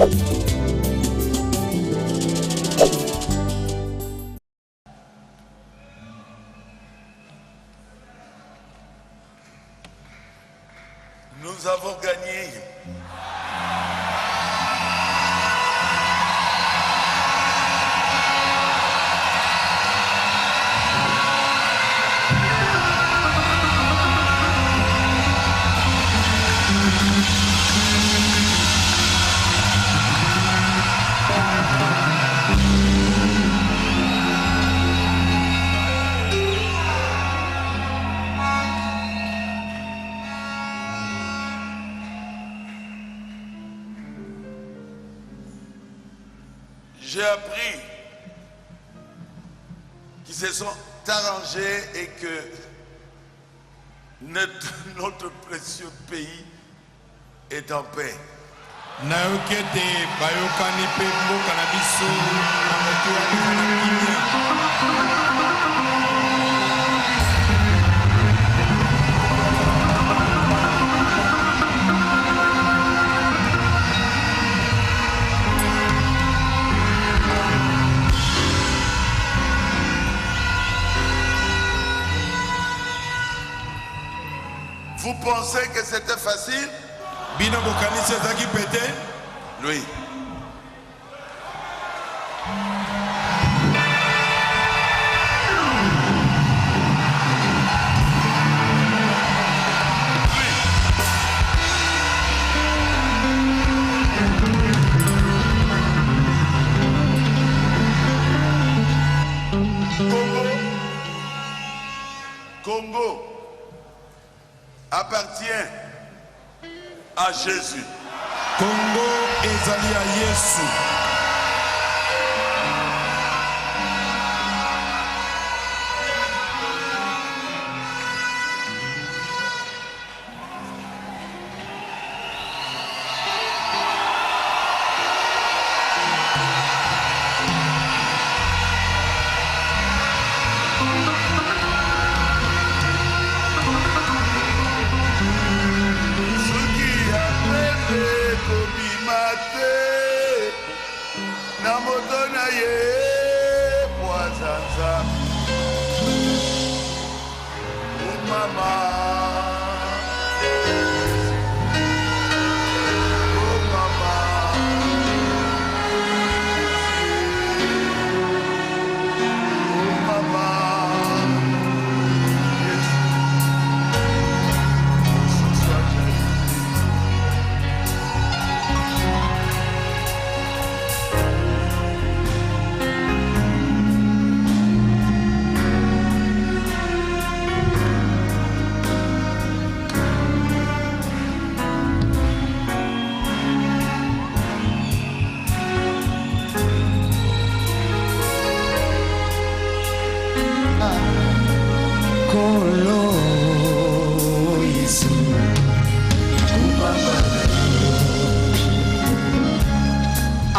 Nous avons gagné. J'ai appris qu'ils se sont arrangés et que notre précieux pays est en paix. Vous pensez que c'était facile? Oui. Congo appartient à Jésus. Congo ezali à Yesu.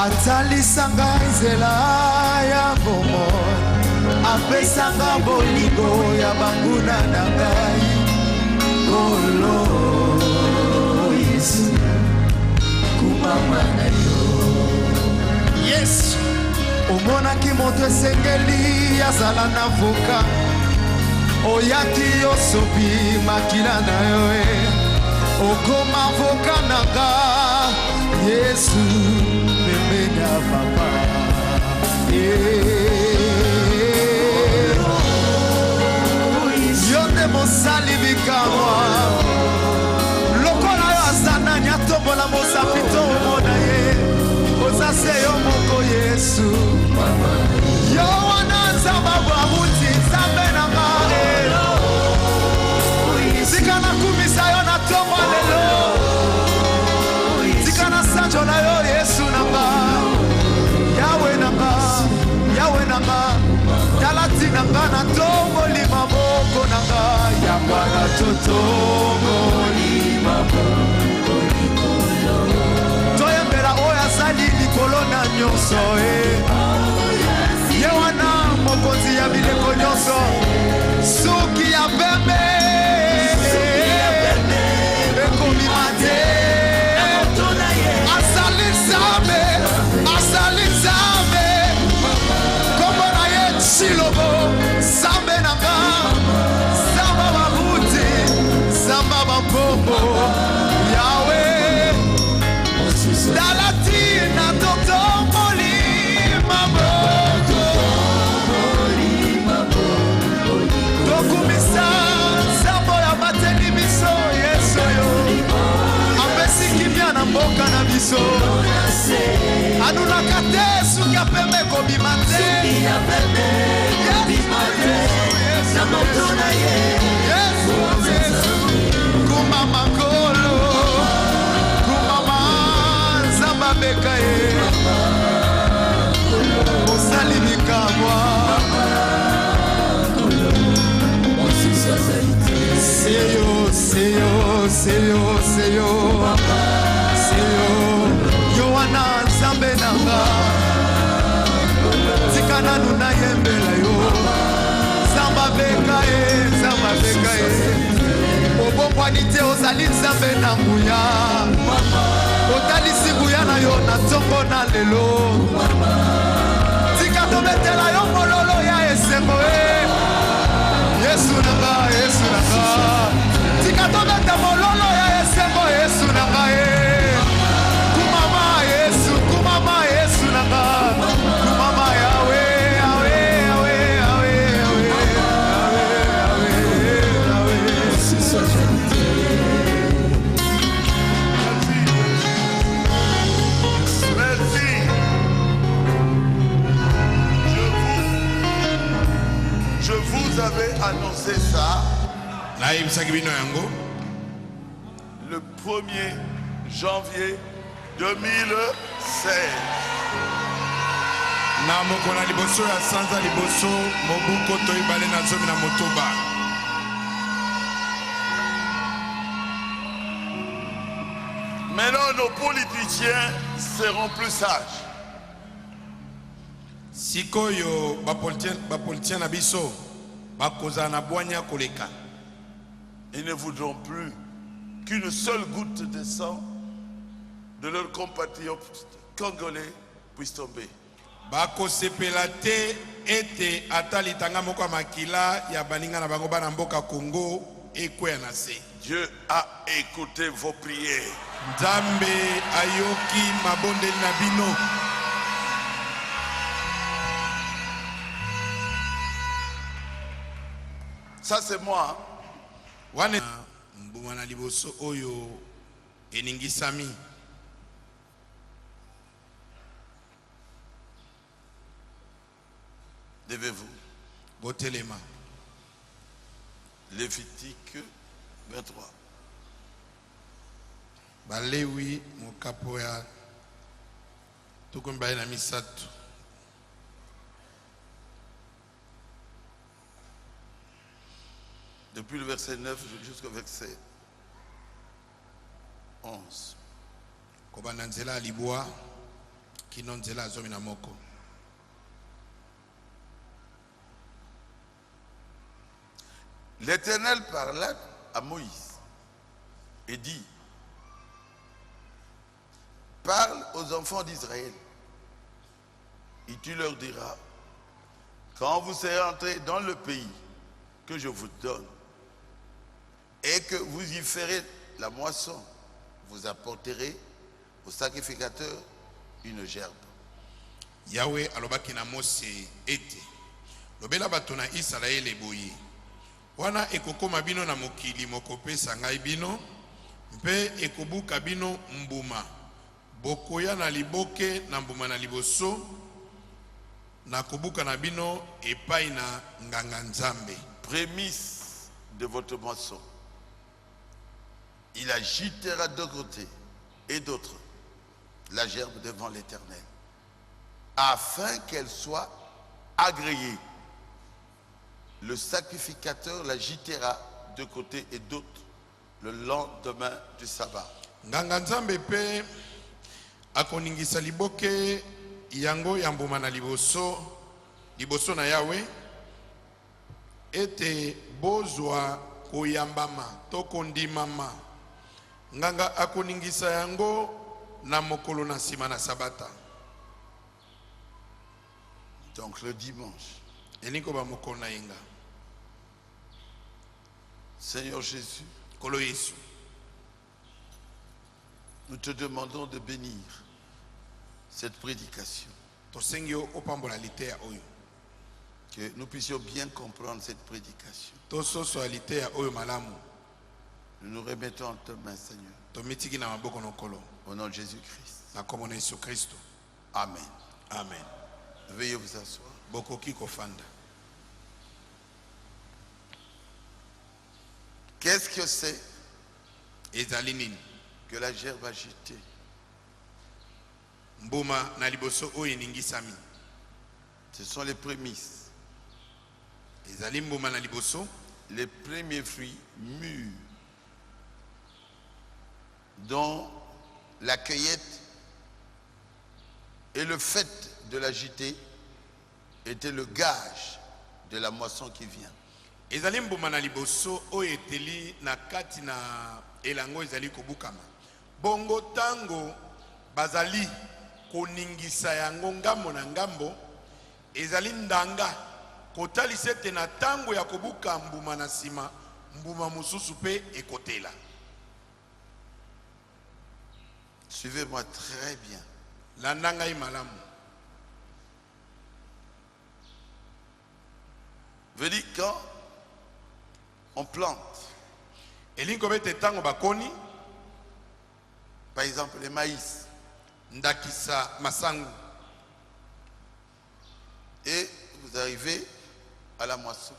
Atalisanga nzela ya bomoi, apesanga bolingo ya banguna na ngai. Kolo Yesu, kumama na yo. Yesu, omonaki moto esengeli azala na voka, oyaki yosopi makila na yo e, okoma voka na nga. Yesu, pembeni ya papa. Yo nde mosali bikamwa, lokola yo azana nyatombola mosapi to omona ye, oza se yo moko Yesu. Yo wana nzamba bwabuti nzambe na ngare, zika na kumisa yo na tombo lelo, zika na sanjo na yo Yesu nanga. Yawe nanga, Yawe nanga, talati nanga na tombo lima moko nanga. Yamba na totombo lima moko likolo, toyembela oya zali likolo na nyonso e. Ye wana mokonzi ya bileko nyonso, suki ya pembe ekomi mate, azali nzambe. totomboli maboko tokumisa nzambo ya bateli biso Yesu yo apesi kimia na mboka na biso anunaka te suki ya pembe kobima te kuma makolo kumama nzamba beka ye osali bikamwa seyo yo wana nzambe nanga tika nanu nayembela yo nzamba beka ye obongwani te ozali nzambe na nguya otalisi nguya na yo na ntongo na lelo tika tobetela yo mololo ya esengo Yesu nanga tika tobeta mololo ya esengo Yesu nanga kumama Yesu nanga kumama yawe Vous avez annoncé ça le 1er janvier 2016. Maintenant, nos politiciens seront plus sages. Sikoyo bapolitien na biso bakoza na bwanya koleka. Ils ne voudront plus qu'une seule goutte de sang de leurs compatriotes congolais puisse tomber. Bakosepela te ete atali tanga moko makila ya baninga na bango bana mboka Congo ekwe na se. Dieu a écouté vos prières. Nzambe ayoki mabondeli na bino. Ça c'est moi. Wane mbumana liboso oyo eningisami. Levez-vous. Botelema. Lévitique 23. Balewi mokapo ya tukumbaye na misatu. Depuis le verset 9 jusqu'au verset 11. Kobanda nzela libwa kino nzela zomi na moko. L'Éternel parla à Moïse et dit: parle aux enfants d'Israël et tu leur diras, quand vous serez entrés dans le pays que je vous donne et que vous y ferez la moisson, vous apporterez au sacrificateur une gerbe. Yahweh alobaki na Mose ete lobela bato na Israel eboyi wana ekokoma bino na mokili mokopesa ngai bino mpe ekobuka bino mbuma bokoya na liboke na mbuma na liboso na kobuka na bino epai na nganga nzambe. Prémisse de votre moisson, il agitera de côté et d'autre la gerbe devant l'Éternel, afin qu'elle soit agréée. Le sacrificateur l'agitera de côté et d'autre le lendemain du sabbat. Nganga nzambe pe akoningisa liboke yango ya mbuma na liboso na Yahweh ete bozwa koyambama to kondimama. Nganga akoningisa yango na mokolo na sima na sabata. Donc le dimanche. Eniko ba mokolo na yenga. Seigneur Jésus, Kolo Yesu, nous te demandons de bénir cette prédication, tosengi yo opambola liteya oyo que nous puissions bien comprendre cette prédication. tososola liteya oyo malamu. Nous nous remettons en tes mains, Seigneur, tomitiki na maboko na nkolo au nom de Jésus-Christ. na kombo na Yesu Kristo. Amen. Amen. Veuillez vous asseoir. Bokoki kofanda. Qu'est-ce que c'est ezali nini? que la gerbe agitée? Mbuma na liboso oyo eningisami. Ce sont les prémices, ezali mbuma na liboso, les premiers fruits mûrs dont la cueillette et le fait de l'agiter était le gage de la moisson qui vient. ezali mbuma na liboso oyo eteli na kati na elango ezali kobukama. Bongo tango bazali koningisa yango ngambo na ngambo, ezali ndanga kotalisa ete na tango ya kobuka mbuma na sima, mbuma mosusu pe ekotela. Suivez-moi très bien. Landa ngai malamu. Veut dire quand on plante, elingi kobete tango bakoni, par exemple les maïs, ndakisa masangu, et vous arrivez à la moisson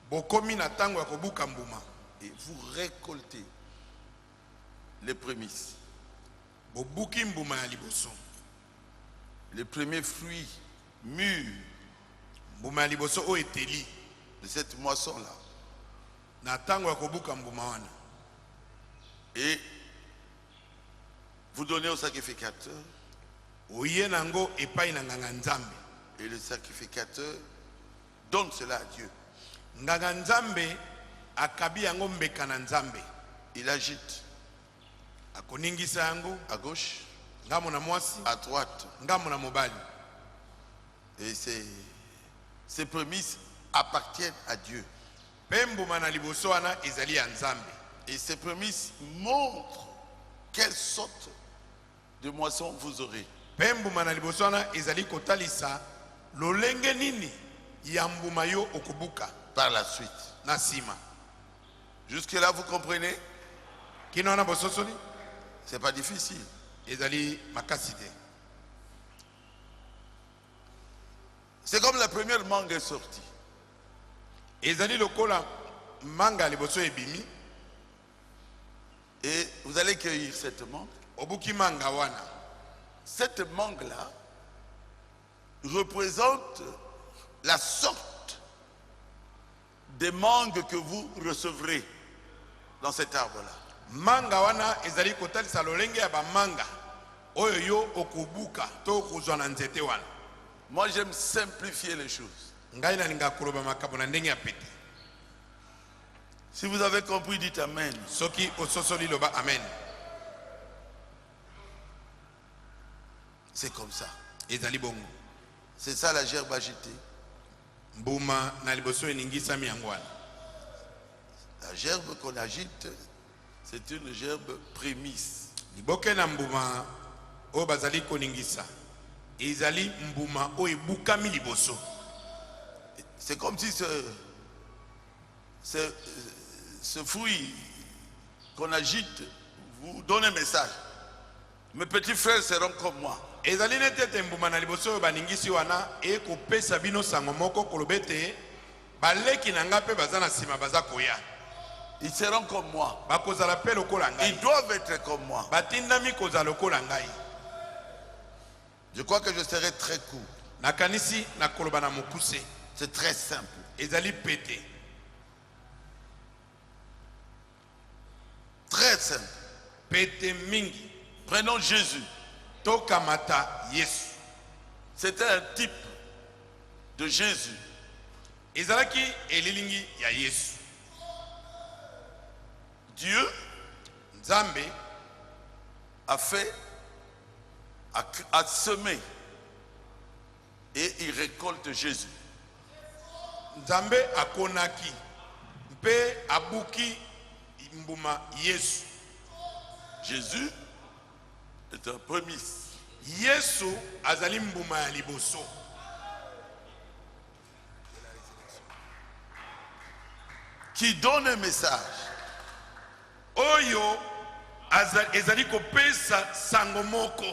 bokomi na tango ya kobuka mbuma, et vous récoltez les prémices, bobuki mbuma ya liboso, les premiers fruits mûrs mbuma ya liboso oyo eteli de cette moisson-là. na tango ya kobuka mbuma wana, Et vous donnez au sacrificateur, oye nango epai na nganga nzambe, et le sacrificateur donne cela à Dieu. nganga nzambe akabi yango mbeka na nzambe, Il agite akoningisa yango à gauche, ngambo na mwasi, à droite, ngambo na mobali, et ces prémices appartiennent à Dieu. pe mbuma na liboso wana ezali ya nzambe. Et ces prémices montrent quelle sorte de moisson vous aurez. Pe mbuma na liboso wana ezali kotalisa lolenge nini ya mbuma yo okobuka Par la suite. na sima. Jusque-là, vous comprenez? Kino wana bososoli C'est pas difficile. ezali makasi te. C'est comme la première mangue est sortie. Ezali lokola manga ya liboso ebimi, Et vous allez cueillir cette mangue. obuki manga wana. Cette mangue-là représente la sorte des mangues que vous recevrez dans cet arbre-là. Manga wana ezali kotalisa lolenge ya bamanga oyo yo okobuka to okozwa na nzete wana. Moi, j'aime simplifier les choses. Ngai nalinga koloba makambo na ndenge ya pete. Si vous avez compris, dites Amen. Soki ososoli loba amen. C'est comme ça. Ezali bongo. C'est ça la gerbe agitée. Mbuma na liboso eningisami yango wana. La gerbe qu'on agite, c'est une gerbe prémisse. Liboke na mbuma oyo bazali koningisa ezali mbuma oyo ebukami liboso. C'est comme si ce fruit qu'on agite vous donne un message. Mes petits frères seront comme moi. Ezali neti ete mbuma na liboso oyo baningisi wana ekopesa bino sango moko koloba ete baleki na nga mpe baza na nsima baza koya. Ils seront comme moi. Bakozala mpe lokola ngai. Ils doivent être comme moi. Batindami kozala lokola ngai. Je crois que je serai très court. Nakanisi na koloba na mokuse. C'est très simple. Ezali pete. Très simple. Pete mingi. Prenons Jésus. Tokamata Yesu. C'était un type de Jésus. Ezalaki elilingi ya Yesu. Dieu Nzambe a fait, a semé, et il récolte Jésus. Nzambe akonaki mpe abuki mbuma Yesu. Jésus est un prémisse. Yesu azali mbuma ya liboso. Qui donne un message. Oyo ezali kopesa sango moko.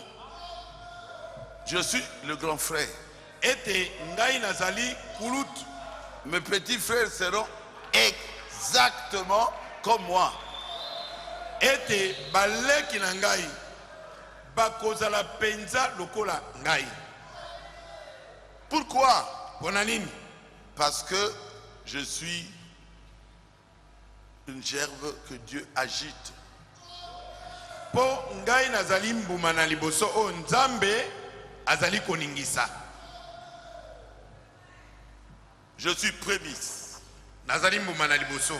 Je suis le grand frère. Ete ngai nazali kulut. Mes petits frères seront exactement comme moi. Ete baleki na ngai bakozala penza lokola ngai. Pourquoi? Pona nini? Parce que je suis une gerbe que Dieu agite. Po ngai nazali mbuma na liboso o Nzambe azali koningisa. Je suis prémisse. Nazali mbuma na liboso.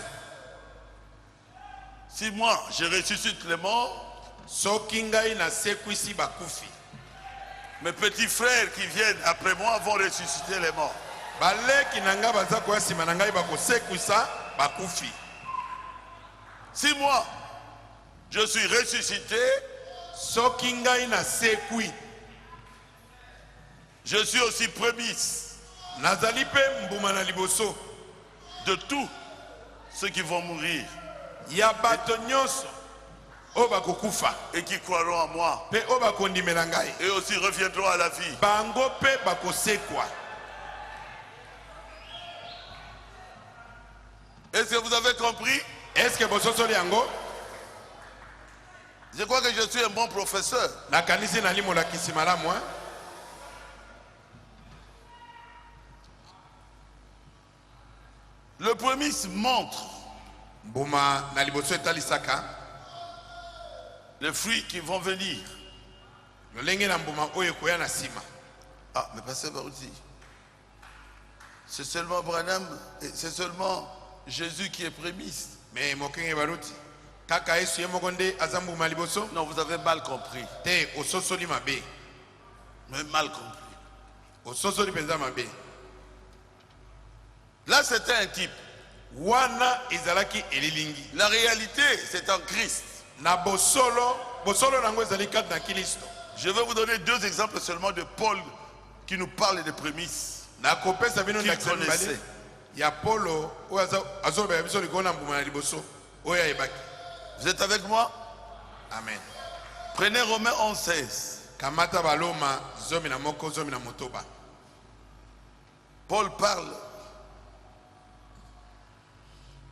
Si moi je ressuscite les morts, Soki ngai na sekwisi bakufi. mes petits frères qui viennent après moi vont ressusciter les morts. Baleki na nga baza koya sima na ngai bakosekwisa bakufi. Si moi je suis ressuscité, Soki ngai na sekwi, je suis aussi prémisse nazali pe mbuma na liboso de tous ceux qui vont mourir ya bato nyonso o bakokufa et qui croiront en moi pe o bakondimela ngai. et aussi reviendront à la vie. Bango pe bakosekwa. Est-ce que vous avez compris? Est-ce que bososoli yango? Je crois que je suis un bon professeur. Nakanisi nali molakisi malamu. Le prémisse montre Mbuma na liboso etalisaka les fruits qui vont venir. lolenge na mbuma oyo ekoya na sima. Ah, mais pasteur Barouti, c'est seulement Branham, c'est seulement Jésus qui est prémisse. Mais mokenge baruti kaka Yesu ye moko nde aza mbuma liboso? Non, vous avez mal compris. Te ososoli mabe. Mais mal compris. Ososoli penza mabe. Là, c'était un type. Wana ezalaki elilingi. La réalité, c'est en Christ. Na bosolo nango ezali kat na Kristo. Je vais vous donner deux exemples seulement de Paul qui nous parle des prémices. Na kopesa bino Qu'il ndakisa connaissait. mibale ya Polo oyo azoba biso likona mbuma na liboso oyo ayebaki. Vous êtes avec moi? Amen. Prenez Romains 11:16. Kamata baloma zomi na moko zomi na motoba. Paul parle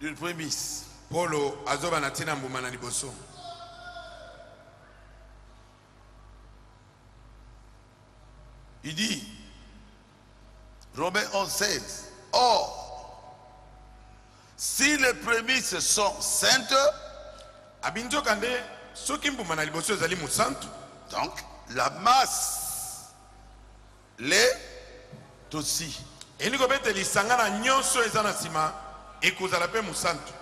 d'une prémisse. Polo azoba na tina mbuma na liboso. Il dit, Romains 11:16, or, si les prémices sont saintes, Abinjoka nde soki mbuma na liboso ezali musantu, donc la masse l'est aussi. elingo bete lisanga na nyonso eza na sima ekozala pe musantu.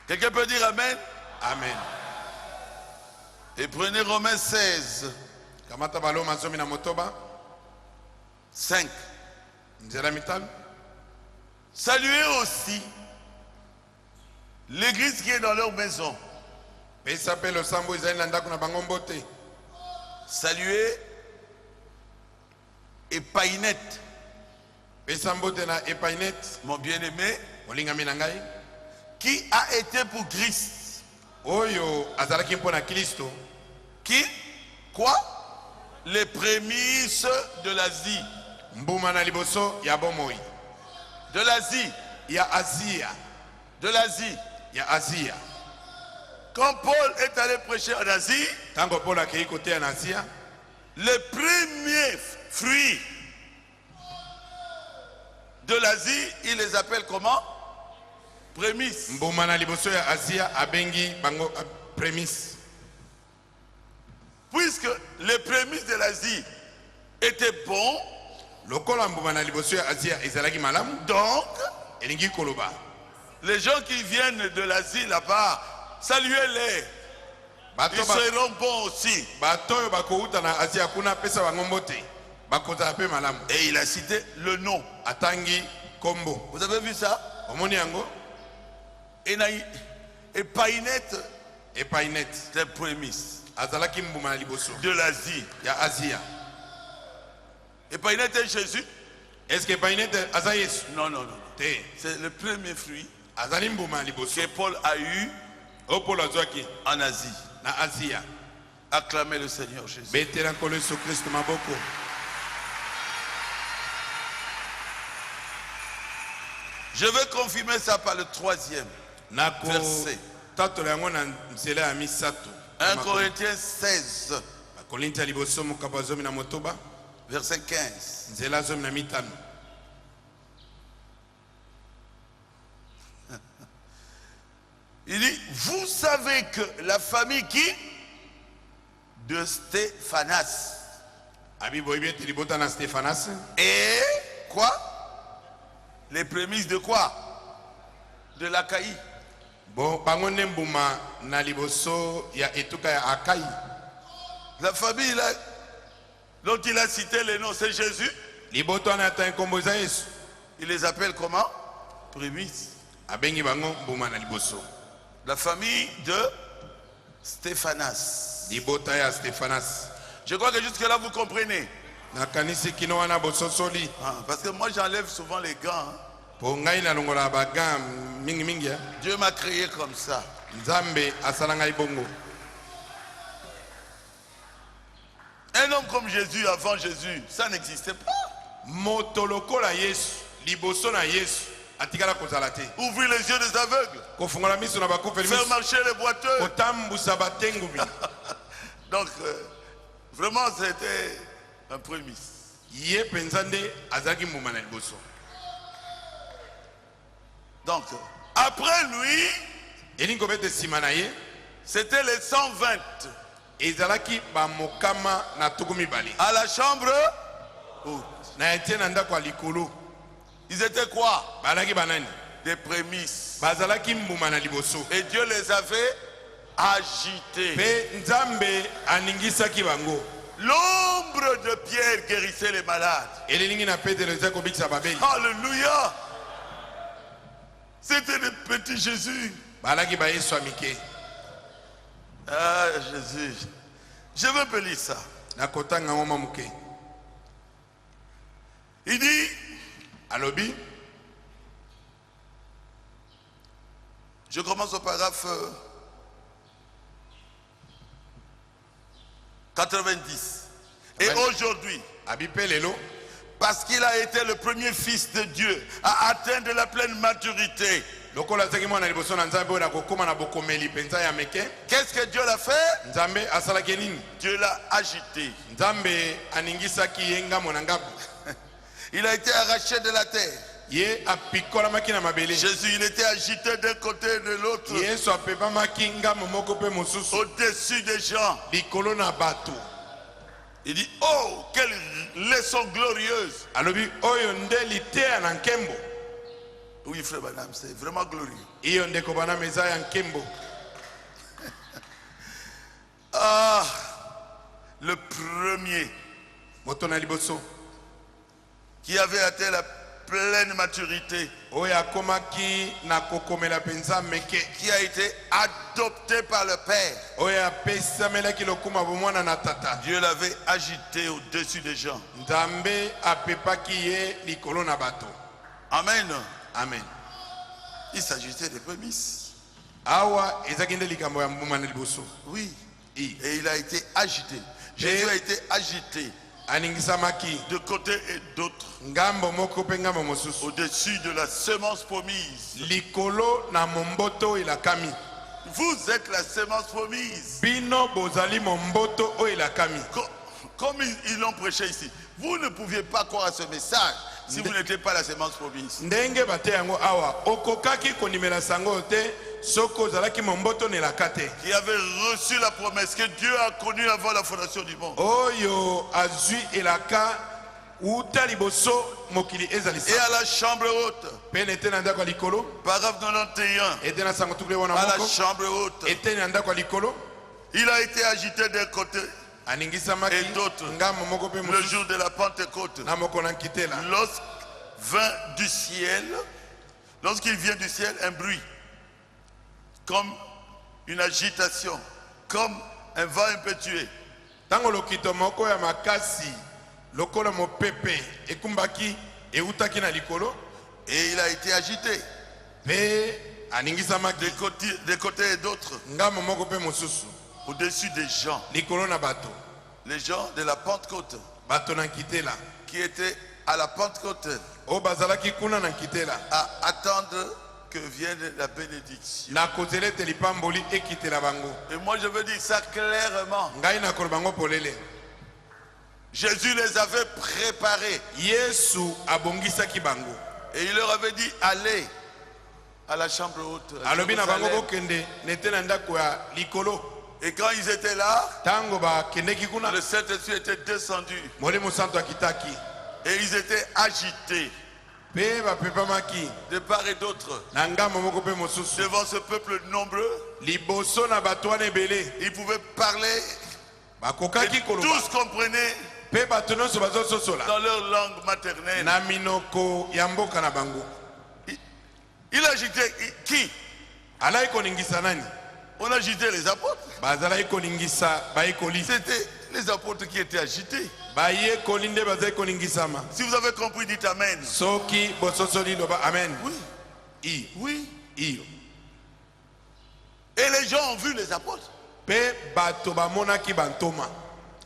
Quelqu'un peut dire Amen? Amen. Et prenez Romains 16, Kamata baloma zomi na motoba 5. nzela mitano. Saluez aussi l'église qui est dans leur maison. Pesa pe losambo ezali na ndako na bango mbote. Saluez Epaïnette, Pesa mbote na Epainet mon bien-aimé, olingami na ngai qui a été pour Christ. oyo azalaki mpo na Kristo. Qui? Quoi? Les prémices de l'Asie. Mbuma na liboso ya bomoi De l'Asie. ya Azia, De l'Asie. ya Azia. Quand Paul est allé prêcher en Asie, Tango Polo akei kote na Azia, les premiers fruits de l'Asie, il les appelle comment? Prémices. mbuma na liboso ya Azia abengi bango premise. Puisque les prémices de l'Asie étaient bons, Lokola mbuma na liboso ya Azia ezalaki malamu, donc elingi koloba les gens qui viennent de l'Asie là-bas, saluez-les. bato Ils seront bons aussi. oyo bakouta na Azia kuna pesa bango mbote bakozala pe malamu. Et il a cité le nom. Atangi kombo. Vous avez vu ça? Omoni yango Et Païnette, Epainet c'est prémisse. azalaki mbuma na liboso de l'Asie. ya Asia. Et pas était Jésus? Est-ce que Painete aza Yesu? Non, non, non. Te. C'est le premier fruit Azali mbuma na liboso. que Paul a eu O Paul azwaki en Asie. na Asia. Acclamez le Seigneur Jésus. Betela nkolo Yesu Kristo maboko. Je vais confirmer ça par le 3e Nako verset. tatola yango na nzela ya misato. 1 Corinthiens 16, Korintia liboso mokaba zomi na motoba. verset 15. Nzela zomi na mitano. Il dit, vous savez que la famille qui? De Stéphanas. Abi boyebe tilibota na Stéphanas. Et quoi? Les prémices de quoi? De l'Achaïe. Bon bango nde mbuma na liboso ya etuka ya Akai. La famille là, dont il a cité les noms, c'est Jésus. Liboto na ta nkombo za Yesu. Il les appelle comment? Prémices. Abengi bango mbuma na liboso. La famille de Stéphanas. Libota ya Stéphanas. Je crois que jusque là vous comprenez. Na kanisi kino wana bososoli. Ah, parce que moi j'enlève souvent les gants. Hein. Po ngai na longola baga mingi mingi. Dieu m'a créé comme ça. Nzambe asala ngai bongo. Un homme comme Jésus avant Jésus, ça n'existait pas. Motolokola Yesu, liboso na Yesu, atikala kozala te. Ouvrir les yeux des aveugles. Kofungola miso na bakufa Faire miso. marcher les boiteux. Kotambusa batengumi. Donc, vraiment, c'était un prémisse. Ye penzande azaki mbuma na liboso. Donc, après lui, Elingo bete sima na ye, c'était les 120 ezalaki ba mokama na tukumi bali. à la chambre haute. Na etienne na ndako ya likolo. Ils étaient quoi? Balaki banani? Des prémices. Bazalaki mbuma na liboso. Et Dieu les avait agités. Pe nzambe aningisaki bango. L'ombre de Pierre guérissait les malades. Elingi na Petero ezako bikisa babeli. Alléluia. C'était des petits Jésus. Balaki ba Yesu amike. Ah, Jésus. Je veux pas lire ça. Na kotanga ngoma muke. Il dit, Alobi, je commence au paragraphe 90. Et aujourd'hui, abipe lelo, parce qu'il a été le premier fils de Dieu à atteindre la pleine maturité, lokola azaki mwana liboso na nzambe oyo nakokoma na bokomeli penza ya meke, qu'est-ce que Dieu l'a fait? nzambe asalaki nini? Dieu l'a agité. Nzambe aningisaki ye ngamo na ngabo. Il a été arraché de la terre. Ye apikolamaki na mabele. Jésus, il était agité d'un côté et de l'autre, Yesu apepamaki ngamo moko pe mosusu au-dessus des gens. likolo na bato. Il dit, oh, quelle leçon glorieuse. Alobi oyo nde liteya na nkembo. Oui, frère Madame, c'est vraiment glorieux. Iyo ndeko bana meza ya nkembo. Ah, le premier Moto na liboso qui avait atteint la pleine maturité, oyo akomaki na kokomela penza meke, qui a été adopté par le Père. oyo apesamelaki lokuma bomwana na tata. Dieu l'avait agité au-dessus des gens. Nzambe apepaki ye likolo na bato. Amen. Amen. Il s'agissait des prémices. Awa ezaki nde likambo ya mbuma na liboso. Oui. I. Et il a été agité. Jésus a été agité Aningisamaki de côté et d'autre, ngambo moko pe ngambo mosusu. au-dessus de la semence promise. Likolo na momboto ilakami. Vous êtes la semence promise. Bino bozali momboto o ilakami. Comme ils l'ont prêché ici, vous ne pouviez pas croire à ce message si vous n'étiez pas la semence promise. Ndenge bate yango awa okokaki konimela sango te soko zalaki momboto nelakate. Qui avait reçu la promesse que Dieu a connue avant la fondation du monde. Oyo azui elaka uta liboso mokili ezalisa. Et à la chambre haute, Pene ete na ndako ya likolo. paragraphe 91, Ete na sango tukule wana à la moko. chambre haute, Ete na ndako ya likolo. il a été agité d'un côté Aningisamaki et d'autre ngambo moko pe le mosusu. jour de la Pentecôte. Na moko na nkitela. Lorsqu'il vient du ciel, un bruit, comme une agitation, comme un vent un peu tué. Tango lokito moko ya makasi lokola mopepe ekumbaki eutaki na likolo Et il a été agité pe aningisamaki de côté et d'autre, ngamo moko pe mosusu au-dessus des gens. likolo na bato Les gens de la Pentecôte bato na nkitela qui étaient à la Pentecôte o bazalaki kuna na nkitela à attendre que vienne la bénédiction. na kozela ete lipamboli ekitela bango. Et moi je veux dire ça clairement. Ngai na koloba bango polele Jésus les avait préparés Yesu abongisaki bango et il leur avait dit allez à la chambre haute. à alobi na bango Jérusalem. bokende nete na ndako ya likolo. Et quand ils étaient là, Tango bakendeki kuna le Saint-Esprit était descendu molimo santo akitaki et ils étaient agités pe bapepamaki de part et d'autre na ngambo moko pe mosusu devant ce peuple nombreux. liboso na bato wana ebele Ils pouvaient parler bakokaki et koloba tous comprenaient pe bato nyonso bazososola dans leur langue maternelle. na minoko ya mboka na bango. Il agitait qui? Alaki koningisa nani? On agitait les apôtres. Bazalaki koningisa bayekoli. C'était les apôtres qui étaient agités. Bayekoli nde bazali koningisama. Si vous avez compris, dites Amen. Soki bososoli loba amen. Oui. Oui. Iyo. Et les gens ont vu les apôtres. Pe bato bamonaki bantoma.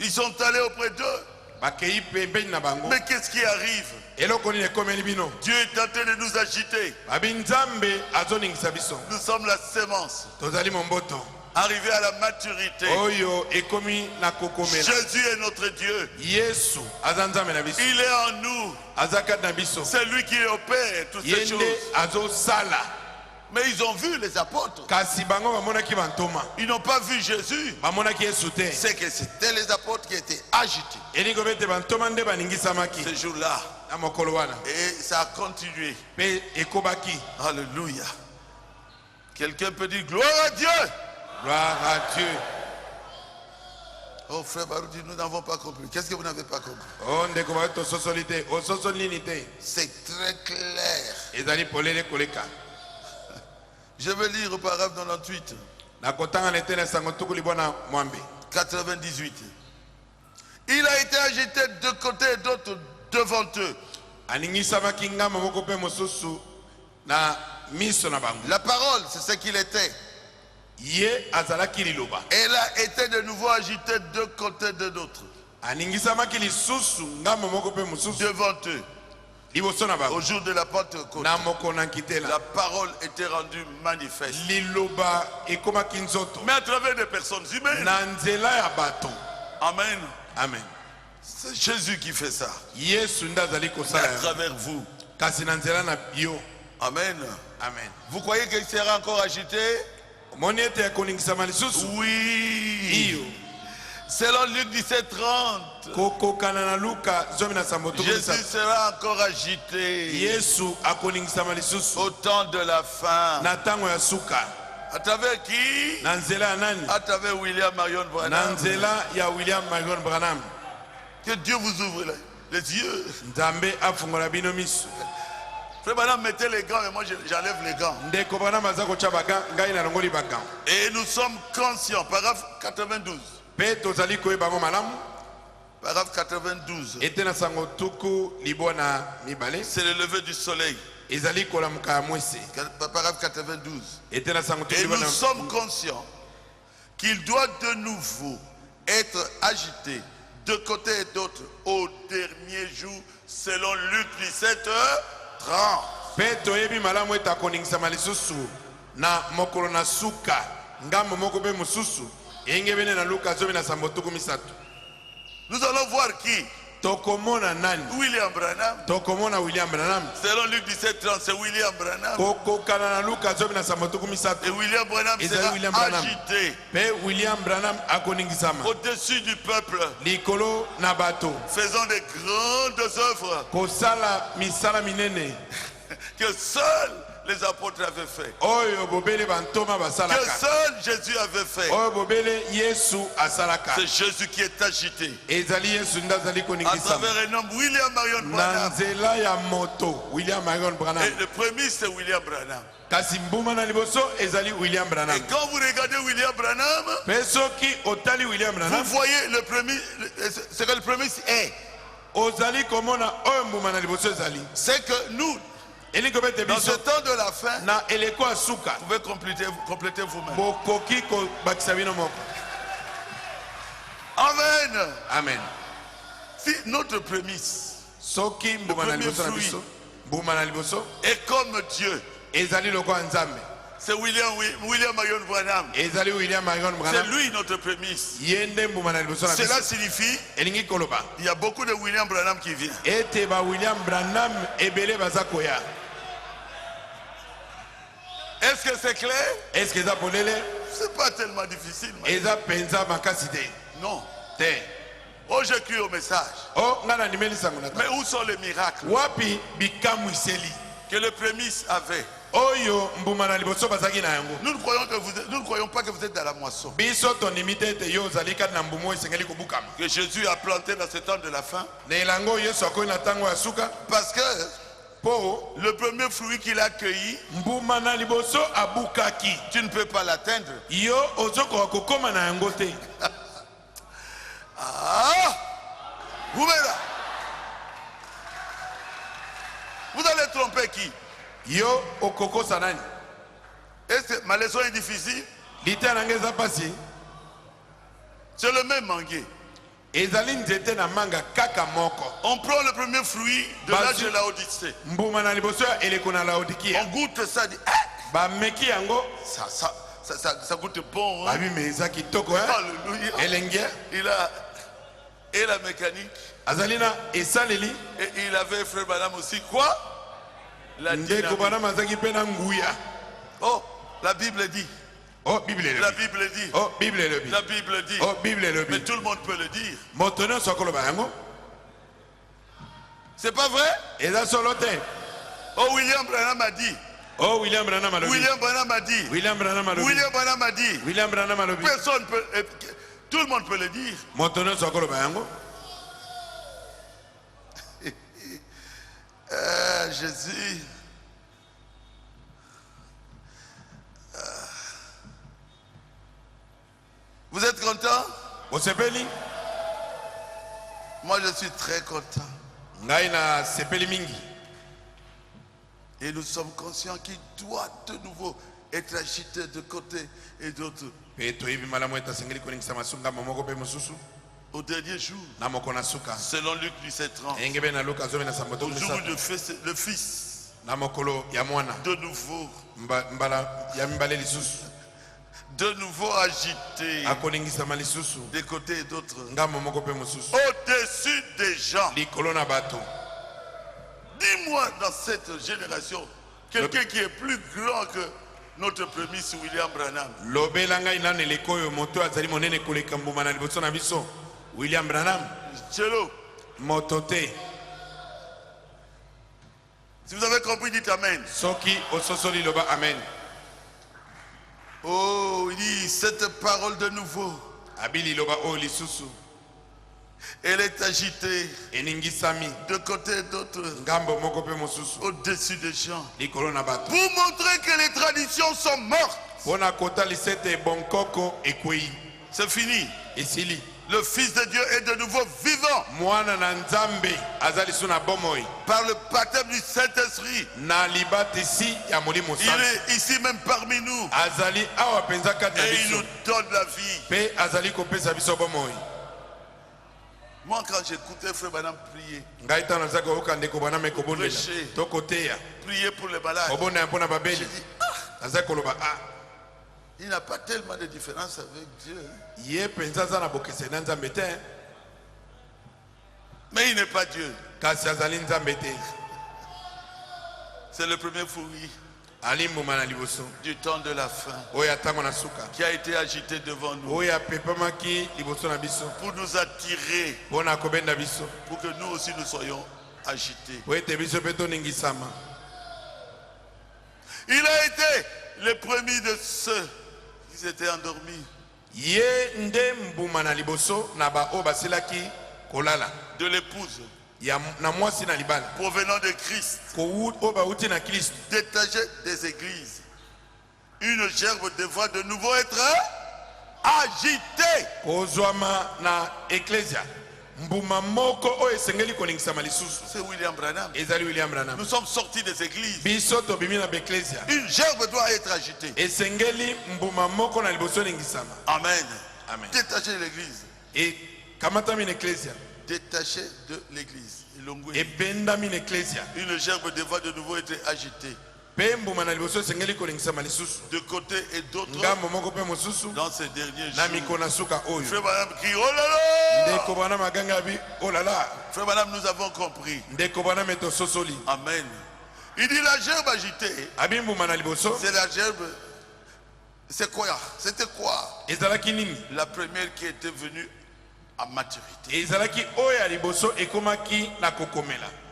Ils sont allés auprès d'eux. Bakei pembeni na bango. Mais qu'est-ce qui arrive? Eloko nini ekomeli bino? Dieu est en train de nous agiter. Babi nzambe azoningisa biso. Nous sommes la sémence. Tozali momboto. Arrivé à la maturité. Oyo ekomi na kokomela. Jésus est notre Dieu. Yesu aza nzambe na biso. Il est en nous. Azaka na biso. C'est lui qui opère toutes ces choses. Yende azosala. Mais ils ont vu les apôtres. Kasi bango bamonaki bantoma. Ils n'ont pas vu Jésus. Bamonaki Yesu te. C'est que c'était les apôtres qui étaient agités Elingo bete bantoma nde baningisamaki. ce jour-là. Na mokolo wana. Et ça a continué. Pe ekobaki. Alléluia. Quelqu'un peut dire gloire à Dieu. Gloire à Dieu. Oh frère Baroudi, nous n'avons pas compris. Qu'est-ce que vous n'avez pas compris? Oh ndeko ba to sosolite. O sosoli te. C'est très clair. Ezali polele koleka. Je vais lire au paragraphe 98. Na kotanga nete na sango tuku libona mwambe. 98. Il a été agité de côté et d'autre devant eux. Aningisamaki ngamba moko pe mosusu na miso na bango. La parole, c'est ce qu'il était. Ye azalaki liloba. Elle a été de nouveau agitée de côté et d'autre Aningisamaki lisusu ngamba moko pe mosusu devant eux. liboso na bango. Au jour de la Pentecôte, Na moko na nkitela. la parole était rendue manifeste. Liloba ekomaki nzoto. Mais à travers des personnes humaines. Na nzela ya bato. Amen. Amen. C'est Jésus qui fait ça. Yesu nde azali Mais kosala à yango. travers vous. Kasi na nzela na yo. Amen. Amen. Vous croyez qu'il sera encore agité? Omoni ete akoningisama lisusu. Oui. Iyo. Selon Luc 17:30, Kokokana na Luka zomi na sambo tuku Jésus misatu. sera encore agité Yesu akoningisama lisusu. au temps de la fin. Na ntango ya suka. À travers qui? Na nzela ya nani? À travers William Marion Na Branham. nzela ya William Marion Branham. Que Dieu vous ouvre les yeux. Nzambe afungola bino miso. Frère Branham, mettez les gants, mais moi j'enlève les gants. Ndeko Branham aza kotya bagan, ngai na longoli bagan. Et nous sommes conscients. Paragraphe 92. Pe tozali koyeba bango malamu. Paragraphe 92. Ete na sango tuku libona mibale. C'est le lever du soleil. Ezali kolamuka ya mwese. Paragraphe 92. Ete na sango tuku Et libona. nous sommes conscients qu'il doit de nouveau être agité de côté et d'autre au dernier jour selon Luc 17:30. Pe toyebi malamu ete akoningisama lisusu na mokolo na suka ngambo moko pe mosusu eyenge bene na Luka zomi na sambo tuku misatu. Nous allons voir qui? Tokomona nani? William Branham. Tokomona William Branham. Selon Luc 17:30, c'est William Branham. Kokokana na Luka zomi na sambo tuku Et misatu. William Branham Ezali sera William Branham. agité Pe William Branham akoningisama au-dessus du peuple, likolo na bato faisant des grandes œuvres kosala misala minene que seul les apôtres avaient fait. oyo bobele bantoma Que basalaka seul Jésus avait fait. oyo bobele yesu asalaka C'est Jésus qui est agité. ezali yesu nde azali À koningisama travers un homme, William Marion na Branham. nzela ya moto William Marion Branham Et le premier, c'est William Branham. kasi mbuma na liboso ezali William Et Branham quand vous regardez William Branham, mpe soki otali William vous Branham voyez le premier, ce que le premier est. ozali komona oyo mbuma na liboso ezali C'est que nous, elingi kobete dans ce biso temps de la fin, na eleko ya suka vous pouvez compléter vous-même. bokoki kobakisa bino moko Amen. amen Si notre prémisse soki mbuma na premier liboso na fruit. biso mbuma na liboso est comme Dieu, ezali lokola nzambe c'est William Marion Branham. ezali William Marion C'est Branham lui notre prémisse. ye nde mbuma na liboso na biso Cela signifie elingi koloba il y a beaucoup de William Branham qui viennent. ete ba William Branham ebele baza koya Est-ce que c'est clair? est-ce que eza polele C'est pas tellement difficile. eza penza makasi te Non. te Oh, j'écris au message. o nga na ndimeli sango na Mais ta où sont les miracles wapi bikamwiseli que le prémisse avait? oyo mbuma na liboso bazaki na yango Nous ne croyons pas que vous êtes dans la moisson. biso tondimi te ete yo ozali kati na mbumu oyo esengeli kobukama Que Jésus a planté dans ce temps de la fin. na elanga oyo yesu akoyi na ntango ya suka Parce que mpo le premier fruit qu'il a cueilli, mbuma na liboso abukaki tu ne peux pas l'atteindre. yo ozokoka kokóma na yango te Ah! Vous verrez là. Vous allez tromper qui? yo okokosa nani Est-ce que ma leçon est difficile? lita na ngai eza mpasi C'est le même manguier. ezali nzete na manga kaka moko On prend le premier fruit de l'âge de la Odyssée. mbuma na liboso ya eleko na laodikia On goûte ça, dit, bameki yango ça goûte bon. Hein? babi me eza kitoko hein? Alléluia. elenge Et la mécanique. azali na esaleli Et il avait frère Branham aussi quoi? La ndeko dynamique. bana azaki mpe na nguya Oh, la Bible dit. o bible La elobi Bible dit. o bible elobi La Bible dit. o bible Mais elobi tout le monde peut le dire. moto nyonso akoloba yango C'est pas vrai? eza solo te Oh, William Branham a dit. o William Branham alobi William Branham a dit. William Branham alobi William Branham a dit. William Branham alobi Personne peut. Tout le monde peut le dire. moto nyonso akoloba yango Jésus. Vous êtes content? osepeli Moi, je suis très content. ngai na sepeli mingi Et nous sommes conscients qu'il doit de nouveau être agité de côté et d'autre mpe toyebi malamu ete asengeli koningisa masungama moko mpe mosusu au dernier jour, na moko na suka selon Luc 17:30. eyenge mpe na luka 17 Au jour où le Fils na mokolo ya mwana de nouveau, mbala ya mibale lisusu de nouveau agité akoningisama lisusu des côtés et d'autres, ngambo moko mpe mosusu au-dessus des gens. likolo na bato Dis-moi dans cette génération, quelqu'un qui est plus grand que notre prémisse William Branham. lobela ngai nanu eleko oyo moto azali monene koleka mbuma na liboso na biso William Branham Chelo, moto te si vous avez compris, dites Amen. soki ososoli loba amen Oh, il dit cette parole de nouveau, abili loba oyo lisusu elle est agitée eningisami de côté et d'autre, ngambo moko mpe mosusu au-dessus des gens, likolo na bato pour montrer que les traditions sont mortes. mpo na kotalisa ete bonkoko ekwei C'est fini. esili Le Fils de Dieu est de nouveau vivant mwana na nzambe aza lisu na bomoi par le baptême du Saint-Esprit. na libatisi ya molimo Il santu est ici même parmi nous azali awa mpenza kati na et il biso nous donne la vie. mpe azali kopesa biso bomoi Moi, quand j'écoutais Frère Branham prier, ngai ntango nazalaki koyoka ndeko bwana ekobondela Prêcher. to koteya prier pour les malades, kobondela mpo na j'ai babeli dit, nazalaki koloba a il n'a pas tellement de différence avec Dieu. Hein. ye mpenza aza na bokeseni na nzambe te Mais il n'est pas Dieu. kasi azali nzambe te C'est le premier fruit ali mbuma na liboso du temps de la fin oyo ya ntango na suka qui a été agité devant nous oyo apepamaki liboso na biso pour nous attirer, mpo na kobenda biso pour que nous aussi nous soyons agités. po ete biso mpe toningisama Il a été le premier de ceux qui s'étaient endormis. Ye nde mbuma na liboso na ba o basilaki kolala. De l'épouse. Ya na mwasi na libala. Provenant de Christ. Ko o ba uti na Christ. Détaché des églises. Une gerbe devra de nouveau être agitée. Kozwama na ecclesia. Mbuma moko o esengeli koningisa malisusu. C'est William Branham. Ezali William Branham. Nous sommes sortis des églises. Bisoto bimi na ecclesia. Une gerbe doit être agitée. Esengeli mbuma moko na liboso ningisama. Amen. Amen. Détaché de l'église. Et kamata min ecclesia. Détaché de l'église. Et bendami in ecclesia. Une gerbe devra de nouveau être agitée. De côté et d'autre dans ces derniers jours. Frère Branham crie oh là là. Frère Branham, nous avons compris. Amen. Il dit la gerbe agitée. C'est la gerbe. C'est quoi? C'était quoi? La première qui était venue à maturité.